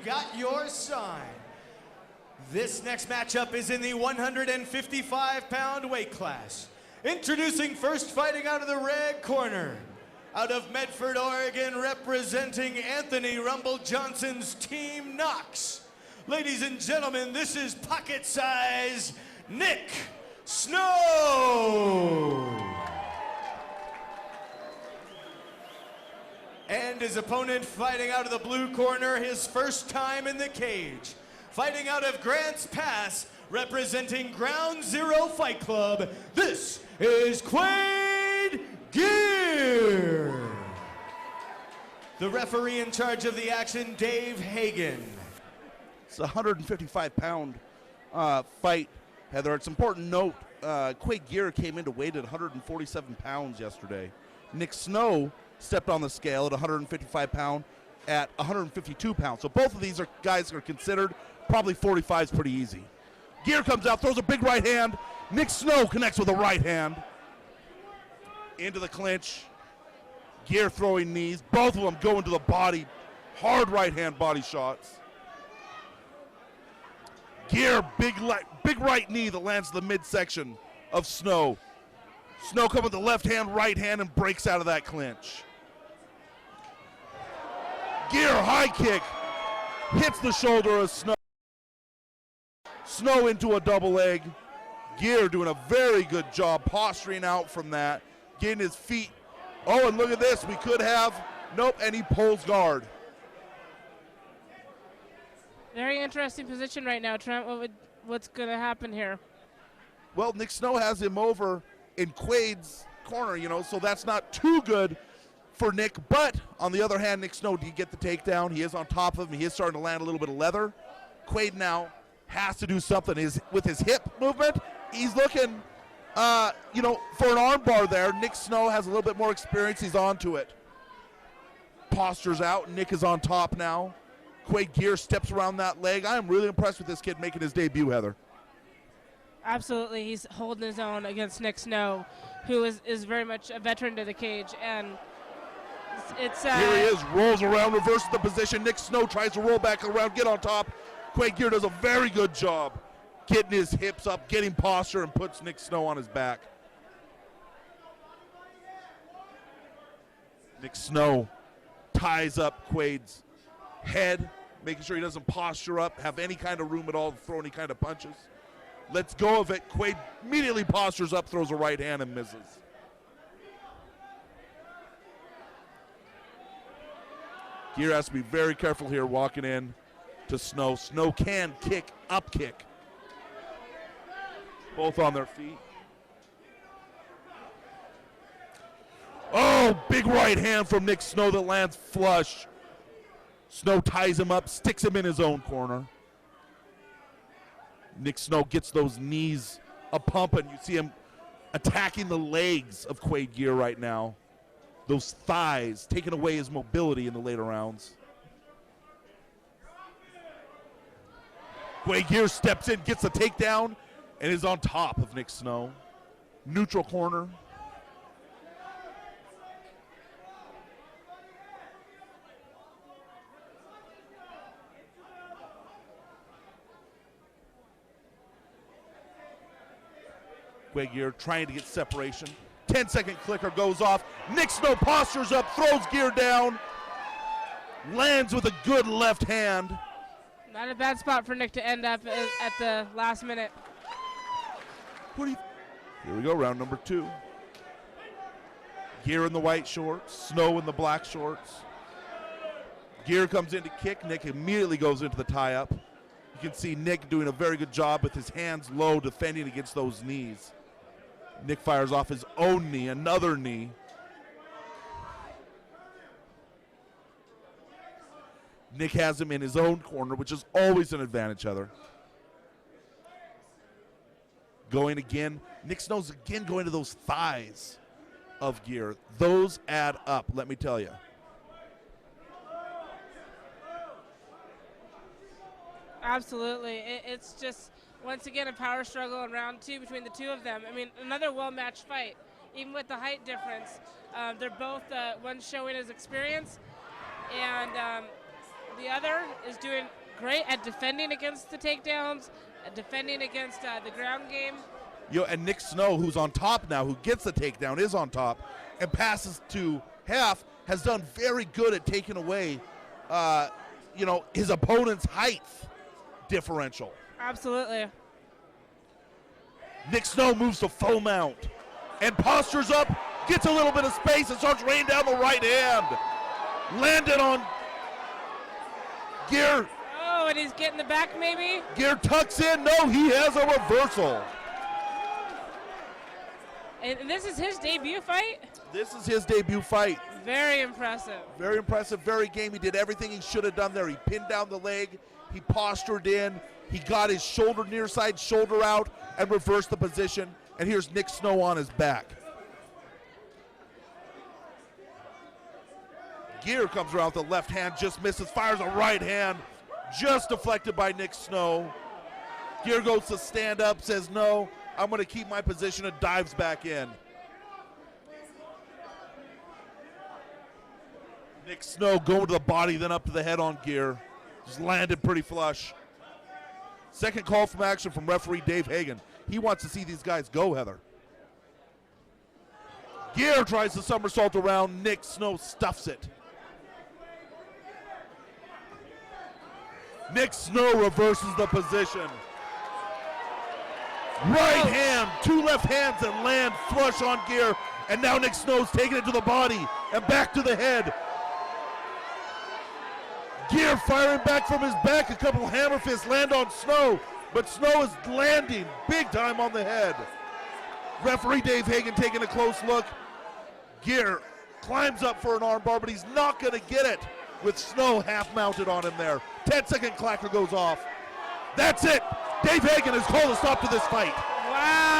got your sign. This next matchup is in the 155-pound weight class. Introducing first, fighting out of the red corner. Out of Medford, Oregon, representing Anthony Rumble Johnson's Team Knox. Ladies and gentlemen, this is pocket size Nick Snow. And his opponent fighting out of the blue corner, his first time in the cage. Fighting out of Grants Pass, representing Ground Zero Fight Club, this is Quayde Gear. The referee in charge of the action, Dave Hagan. It's a 155-pound fight, Heather. It's important to note, Quayde Gear came into weight at 147 pounds yesterday. Nick Snow stepped on the scale at 155 pound at 152 pounds. So both of these are guys are considered. Probably 45 is pretty easy. Gear comes out, throws a big right hand. Nick Snow connects with a right hand. Into the clinch. Gear throwing knees. Both of them go into the body. Hard right hand body shots. Gear, big right knee that lands the midsection of Snow. Snow comes with the left hand, right hand, and breaks out of that clinch. Gear, high kick, hits the shoulder of Snow. Snow into a double leg. Gear doing a very good job posturing out from that, getting his feet. Oh, and look at this, we could have, nope, and he pulls guard. Very interesting position right now, Trent. What's going to happen here? Well, Nick Snow has him over in Quayde's corner, you know, so that's not too good for Nick. But on the other hand, Nick Snow did get the takedown. He is on top of him. He is starting to land a little bit of leather. Quayde now has to do something with his hip movement. He's looking, you know, for an arm bar there. Nick Snow has a little bit more experience. He's onto it. Postures out. Nick is on top now. Quayde Gear steps around that leg. I am really impressed with this kid making his debut, Heather. Absolutely. He's holding his own against Nick Snow, who is very much a veteran to the cage. And it's here he is, rolls around, reverses the position. Nick Snow tries to roll back around, get on top. Quayde Gear does a very good job getting his hips up, getting posture, and puts Nick Snow on his back. Nick Snow ties up Quayde's head, making sure he doesn't posture up, have any kind of room at all to throw any kind of punches. Lets go of it. Quayde immediately postures up, throws a right hand, and misses. Gear has to be very careful here walking in to Snow. Snow can kick, up kick. Both on their feet. Oh, big right hand from Nick Snow that lands flush. Snow ties him up, sticks him in his own corner. Nick Snow gets those knees a-pumping. You see him attacking the legs of Quayde Gear right now. Those thighs, taking away his mobility in the later rounds. Quayde Gear steps in, gets the takedown, and is on top of Nick Snow. Neutral corner. Quayde Gear trying to get separation. 10-second clicker goes off. Nick Snow postures up, throws Gear down. Lands with a good left hand. Not a bad spot for Nick to end up at the last minute. Here we go, round number 2. Gear in the white shorts, Snow in the black shorts. Gear comes in to kick. Nick immediately goes into the tie-up. You can see Nick doing a very good job with his hands low, defending against those knees. Nick fires off his own knee, another knee. Nick has him in his own corner, which is always an advantage, Heather. Going again. Nick Snow's again going to those thighs of Gear. Those add up, let me tell you. Absolutely. It's just, once again, a power struggle in round 2 between the two of them. I mean, another well-matched fight, even with the height difference. They're both, one showing his experience, and the other is doing great at defending against the takedowns, at defending against the ground game. And Nick Snow, who's on top now, who gets the takedown, is on top, and passes to Half, has done very good at taking away, his opponent's height differential. Absolutely. Nick Snow moves to full mount and postures up, gets a little bit of space, and starts raining down the right hand. Landed on Gear. Oh, and he's getting the back maybe? Gear tucks in. No, he has a reversal. And this is his debut fight? This is his debut fight. Very impressive. Very impressive, very game. He did everything he should have done there. He pinned down the leg, he postured in, he got his shoulder, near side shoulder out, and reversed the position. And here's Nick Snow on his back. Gear comes around with the left hand, just misses, fires a right hand, just deflected by Nick Snow. Gear goes to stand up, says no, I'm going to keep my position, and dives back in. Nick Snow going to the body, then up to the head on Gear. Just landed pretty flush. Second call from action from referee Dave Hagan. He wants to see these guys go, Heather. Gear tries to somersault around. Nick Snow stuffs it. Nick Snow reverses the position. Right hand, two left hands, and land flush on Gear. And now Nick Snow's taking it to the body and back to the head. Gear firing back from his back. A couple hammer fists land on Snow, but Snow is landing big time on the head. Referee Dave Hagan taking a close look. Gear climbs up for an armbar, but he's not going to get it with Snow half mounted on him there. 10-second clacker goes off. That's it. Dave Hagan has called a stop to this fight. Wow.